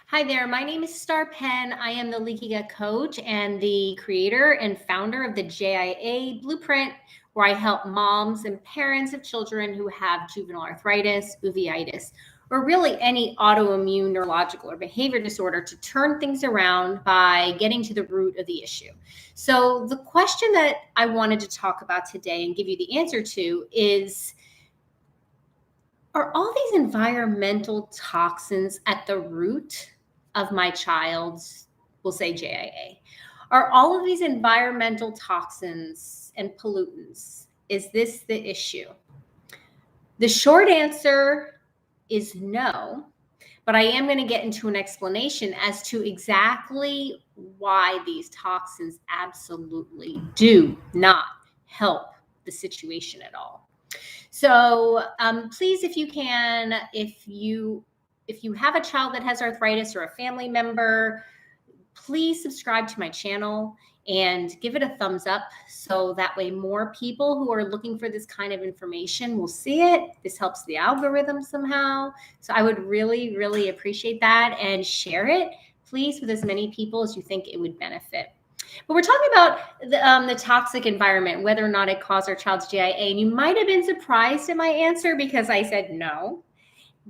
Hi there, my name is Star Penn. I am the Leaky Gut coach and the creator and founder of the JIA Blueprint, where I help moms and parents of children who have juvenile arthritis, uveitis, or really any autoimmune neurological or behavior disorder to turn things around by getting to the root of the issue. So the question that I wanted to talk about today and give you the answer to is, are all these environmental toxins at the root of my child's, we'll say JIA? Are all of these environmental toxins and pollutants, is this the issue? The short answer is no, but I am going to get into an explanation as to exactly why these toxins absolutely do not help the situation at all. So please, if you can, if you have a child that has arthritis or a family member, please subscribe to my channel and give it a thumbs up so that way more people who are looking for this kind of information will see it. This helps the algorithm somehow. So I would really, really appreciate that, and share it, please, with as many people as you think it would benefit. But we're talking about the toxic environment, whether or not it caused our child's JIA. And you might have been surprised at my answer because I said no,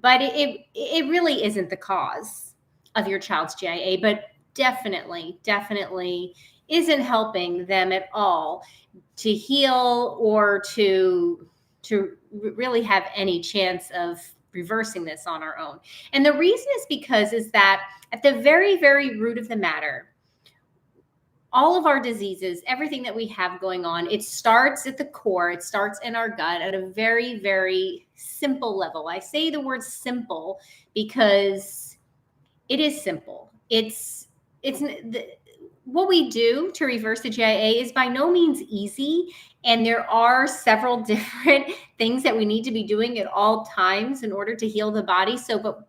but it really isn't the cause of your child's JIA, but definitely isn't helping them at all to heal or to really have any chance of reversing this on our own. And the reason is that at the very, very root of the matter, all of our diseases, everything that we have going on, it starts at the core. It starts in our gut at a very, very simple level. I say the word simple because it is simple. What we do to reverse the JIA is by no means easy. And there are several different things that we need to be doing at all times in order to heal the body. So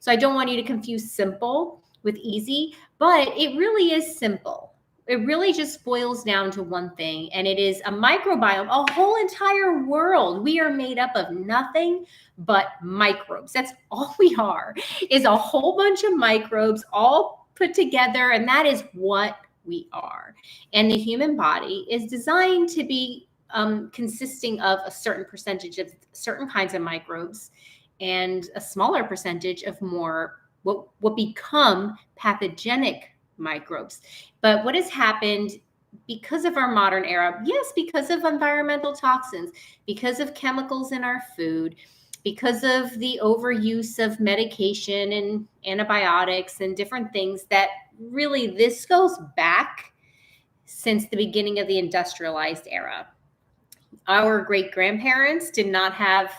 I don't want you to confuse simple with easy, but it really is simple. It really just boils down to one thing, and it is a microbiome, a whole entire world. We are made up of nothing but microbes. That's all we are, is a whole bunch of microbes all put together, and that is what we are. And the human body is designed to be consisting of a certain percentage of certain kinds of microbes and a smaller percentage of more what become pathogenic microbes. But what has happened because of our modern era, yes, because of environmental toxins, because of chemicals in our food, because of the overuse of medication and antibiotics and different things, that really this goes back since the beginning of the industrialized era. Our great grandparents did not have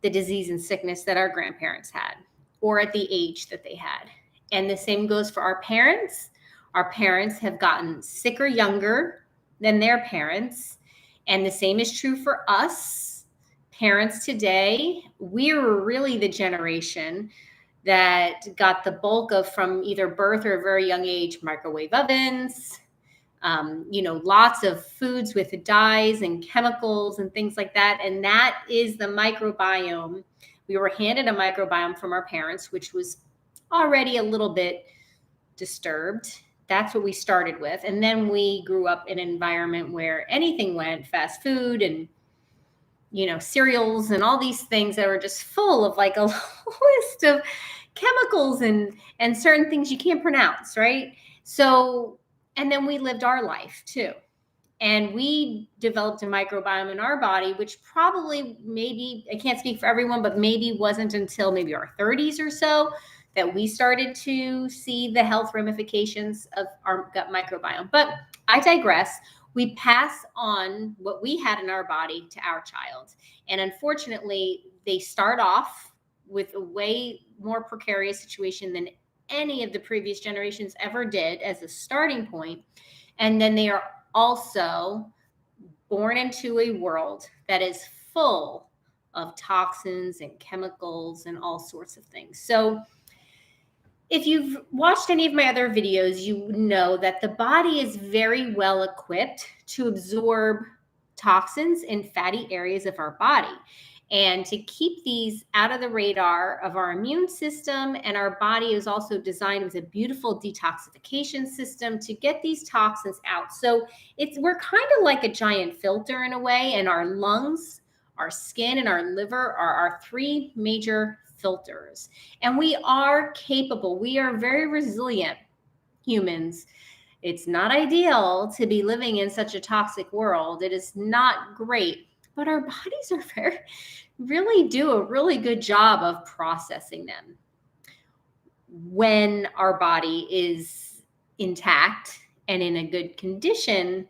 the disease and sickness that our grandparents had, or at the age that they had. And the same goes for our parents. Our parents have gotten sicker younger than their parents. And the same is true for us, parents today. We're really the generation that got the bulk of, from either birth or a very young age, microwave ovens, lots of foods with dyes and chemicals and things like that. And that is the microbiome. We were handed a microbiome from our parents, which was already a little bit disturbed. That's what we started with. And then we grew up in an environment where anything went, fast food and, cereals and all these things that were just full of like a list of chemicals and certain things you can't pronounce, right? So, and then we lived our life too. And we developed a microbiome in our body, which probably, maybe, I can't speak for everyone, but maybe wasn't until maybe our 30s or so that we started to see the health ramifications of our gut microbiome. But I digress. We pass on what we had in our body to our child. And unfortunately, they start off with a way more precarious situation than any of the previous generations ever did as a starting point. And then they are also born into a world that is full of toxins and chemicals and all sorts of things. So if you've watched any of my other videos, you know that the body is very well equipped to absorb toxins in fatty areas of our body. and to keep these out of the radar of our immune system. And our body is also designed with a beautiful detoxification system to get these toxins out. So we're kind of like a giant filter in a way, and our lungs, our skin, and our liver are our three major filters. And we are capable, we are very resilient humans. It's not ideal to be living in such a toxic world. It is not great, but our bodies are really do a really good job of processing them. When our body is intact and in a good condition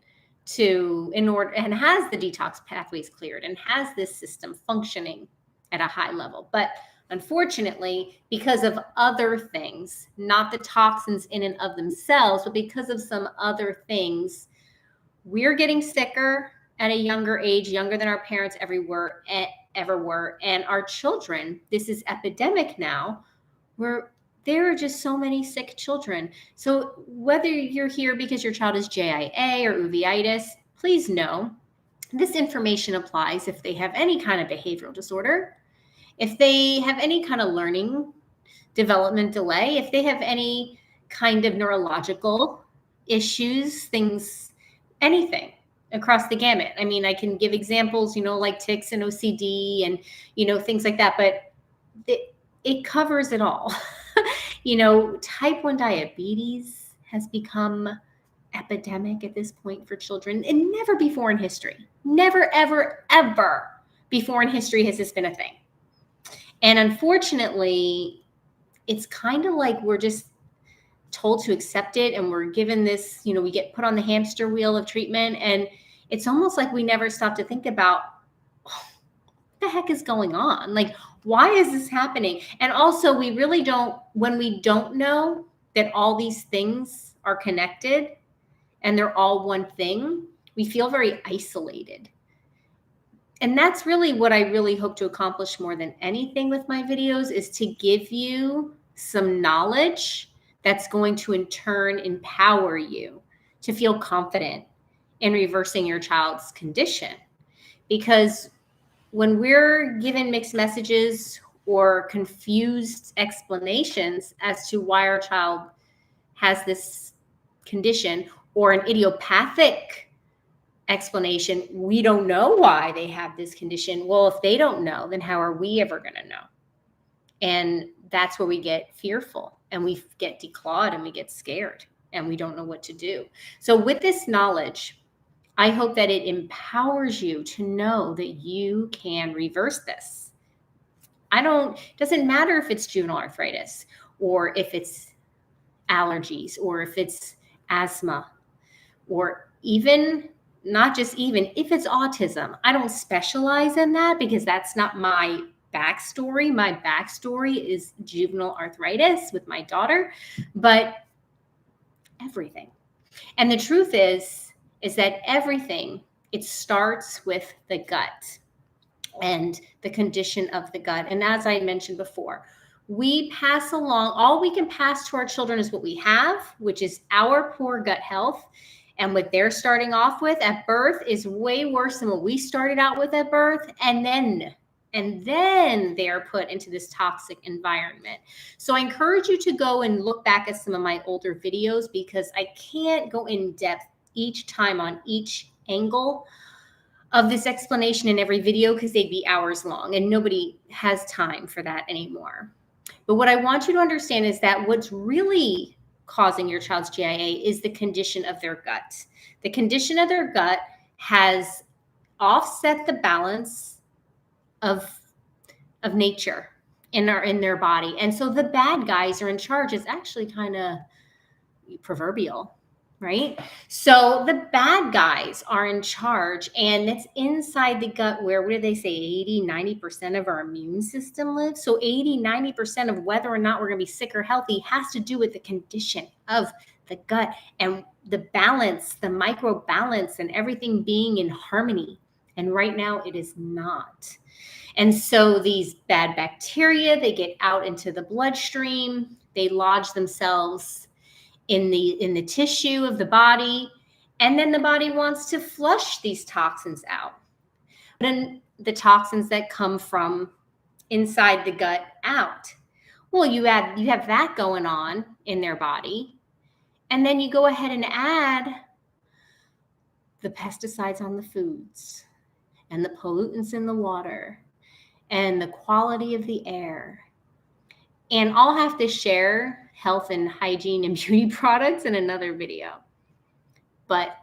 and has the detox pathways cleared and has this system functioning at a high level. But unfortunately, because of other things, not the toxins in and of themselves, but because of some other things, we're getting sicker at a younger age, younger than our parents ever were. And our children, this is epidemic now, where there are just so many sick children. So whether you're here because your child is JIA or uveitis, please know this information applies if they have any kind of behavioral disorder, if they have any kind of learning development delay, if they have any kind of neurological issues, things, anything across the gamut. I mean, I can give examples, like tics and OCD and, things like that, but it covers it all. Type 1 diabetes has become epidemic at this point for children, and never before in history. Never, ever, ever before in history has this been a thing. And unfortunately, it's kind of like we're just told to accept it, and we're given this, we get put on the hamster wheel of treatment, and it's almost like we never stop to think about what the heck is going on? Like, why is this happening? And also, we really don't, when we don't know that all these things are connected and they're all one thing, we feel very isolated. And that's really what I really hope to accomplish more than anything with my videos, is to give you some knowledge that's going to in turn empower you to feel confident in reversing your child's condition. Because when we're given mixed messages or confused explanations as to why our child has this condition, or an idiopathic explanation, we don't know why they have this condition. Well, if they don't know, then how are we ever going to know? And that's where we get fearful, and we get declawed, and we get scared, and we don't know what to do. So with this knowledge, I hope that it empowers you to know that you can reverse this. It doesn't matter if it's juvenile arthritis, or if it's allergies, or if it's asthma, or even, not just even, if it's autism. I don't specialize in that because that's not my backstory. My backstory is juvenile arthritis with my daughter, but everything. And the truth is that everything, it starts with the gut and the condition of the gut. And as I mentioned before, we pass along, all we can pass to our children is what we have, which is our poor gut health. And what they're starting off with at birth is way worse than what we started out with at birth. And then they are put into this toxic environment. So I encourage you to go and look back at some of my older videos, because I can't go in depth each time on each angle of this explanation in every video, because they'd be hours long, and nobody has time for that anymore. But what I want you to understand is that what's really causing your child's JIA is the condition of their gut. The condition of their gut has offset the balance of nature in their body. And so the bad guys are in charge. It's actually kind of proverbial, right? So the bad guys are in charge, and it's inside the gut where, what did they say, 80-90% of our immune system lives. So 80-90% of whether or not we're going to be sick or healthy has to do with the condition of the gut and the balance, the microbalance, and everything being in harmony. And right now it is not. And so these bad bacteria, they get out into the bloodstream, they lodge themselves in the tissue of the body, and then the body wants to flush these toxins out. But the toxins that come from inside the gut out. Well, you have that going on in their body, and then you go ahead and add the pesticides on the foods and the pollutants in the water and the quality of the air. And I'll have to share health and hygiene and beauty products in another video. But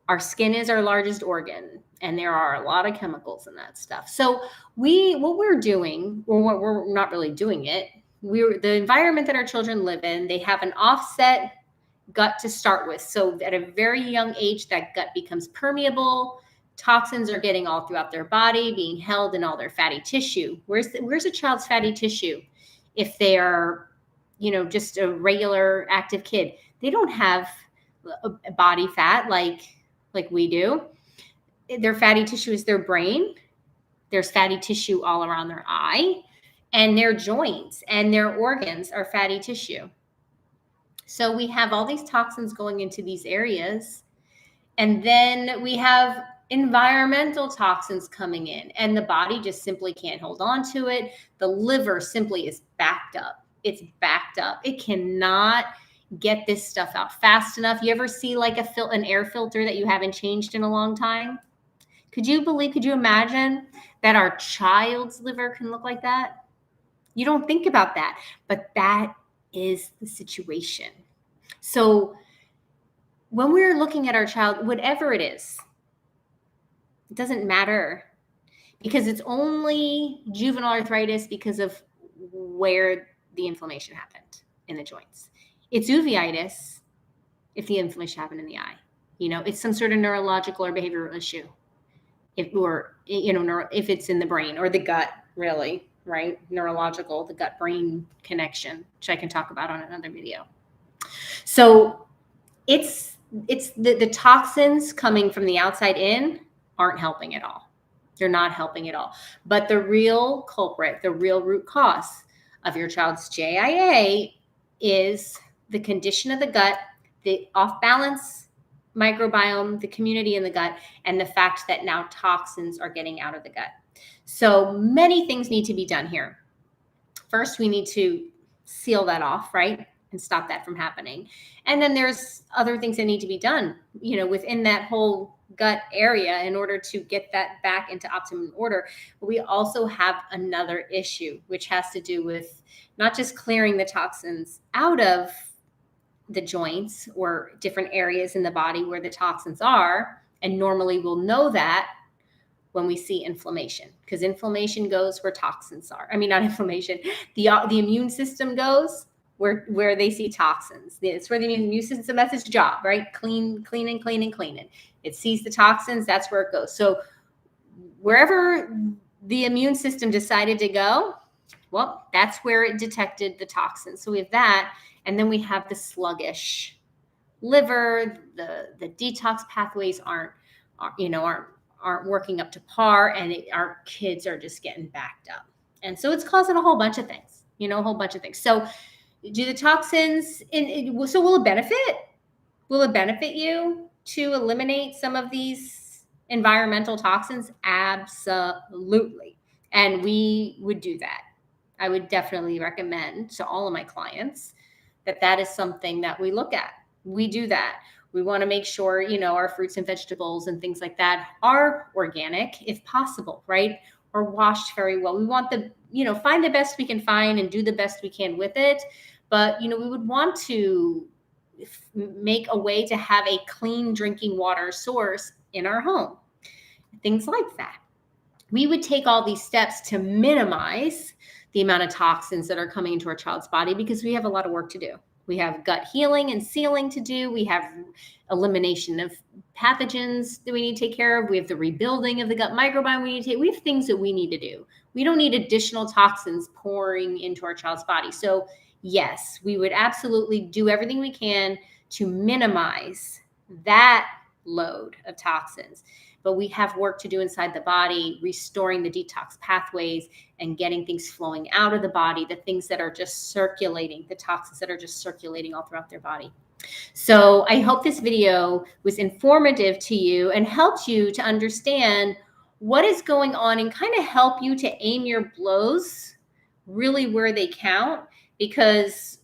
our skin is our largest organ, and there are a lot of chemicals in that stuff. So what we're doing, or what we're not really doing it, the environment that our children live in, they have an offset gut to start with. So at a very young age, that gut becomes permeable. Toxins are getting all throughout their body, being held in all their fatty tissue. Where's a child's fatty tissue? If they are, just a regular active kid, they don't have a body fat like we do. Their fatty tissue is their brain. There's fatty tissue all around their eye, and their joints and their organs are fatty tissue. So we have all these toxins going into these areas, and then we have environmental toxins coming in, and the body just simply can't hold on to it. The liver simply is backed up. It's backed up. It cannot get this stuff out fast enough. You ever see like an air filter that you haven't changed in a long time? Could you imagine that our child's liver can look like that? You don't think about that, but that is the situation. So when we're looking at our child, whatever it is, it doesn't matter, because it's only juvenile arthritis because of where the inflammation happened in the joints. It's uveitis if the inflammation happened in the eye. It's some sort of neurological or behavioral issue. If it's in the brain or the gut, really, right? Neurological, the gut-brain connection, which I can talk about on another video. So it's the toxins coming from the outside in aren't helping at all. They're not helping at all. But the real culprit, the real root cause of your child's JIA is the condition of the gut, the off-balance microbiome, the community in the gut, and the fact that now toxins are getting out of the gut. So many things need to be done here. First, we need to seal that off, right? And stop that from happening. And then there's other things that need to be done, within that whole gut area in order to get that back into optimum order. But we also have another issue, which has to do with not just clearing the toxins out of the joints or different areas in the body where the toxins are. And normally we'll know that when we see inflammation, because inflammation goes where toxins are. I mean, not inflammation. The immune system goes where they see toxins. It's where the immune system, that's its job, right? Clean. It sees the toxins, that's where it goes. So wherever the immune system decided to go, well, that's where it detected the toxins. So we have that. And then we have the sluggish liver, the detox pathways aren't working up to par, and our kids are just getting backed up. And so it's causing a whole bunch of things, So do the toxins, so will it benefit? Will it benefit you to eliminate some of these environmental toxins? Absolutely. And we would do that. I would definitely recommend to all of my clients that is something that we look at. We do that. We want to make sure, our fruits and vegetables and things like that are organic if possible, right? Or washed very well. We want find the best we can find and do the best we can with it. But, we would want to make a way to have a clean drinking water source in our home. Things like that. We would take all these steps to minimize the amount of toxins that are coming into our child's body, because we have a lot of work to do. We have gut healing and sealing to do. We have elimination of pathogens that we need to take care of. We have the rebuilding of the gut microbiome we need to take. We have things that we need to do. We don't need additional toxins pouring into our child's body. So yes, we would absolutely do everything we can to minimize that load of toxins. But we have work to do inside the body, restoring the detox pathways and getting things flowing out of the body, the things that are just circulating, the toxins that are just circulating all throughout their body. So I hope this video was informative to you and helped you to understand what is going on and kind of help you to aim your blows really where they count, because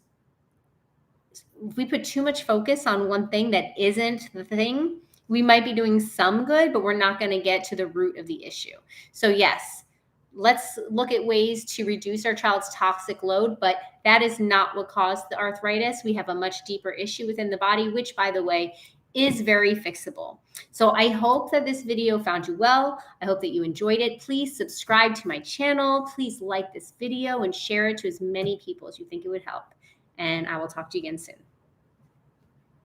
if we put too much focus on one thing that isn't the thing, we might be doing some good, but we're not going to get to the root of the issue. So yes, let's look at ways to reduce our child's toxic load, but that is not what caused the arthritis. We have a much deeper issue within the body, which, by the way, is very fixable. So I hope that this video found you well. I hope that you enjoyed it. Please subscribe to my channel. Please like this video and share it to as many people as you think it would help. And I will talk to you again soon.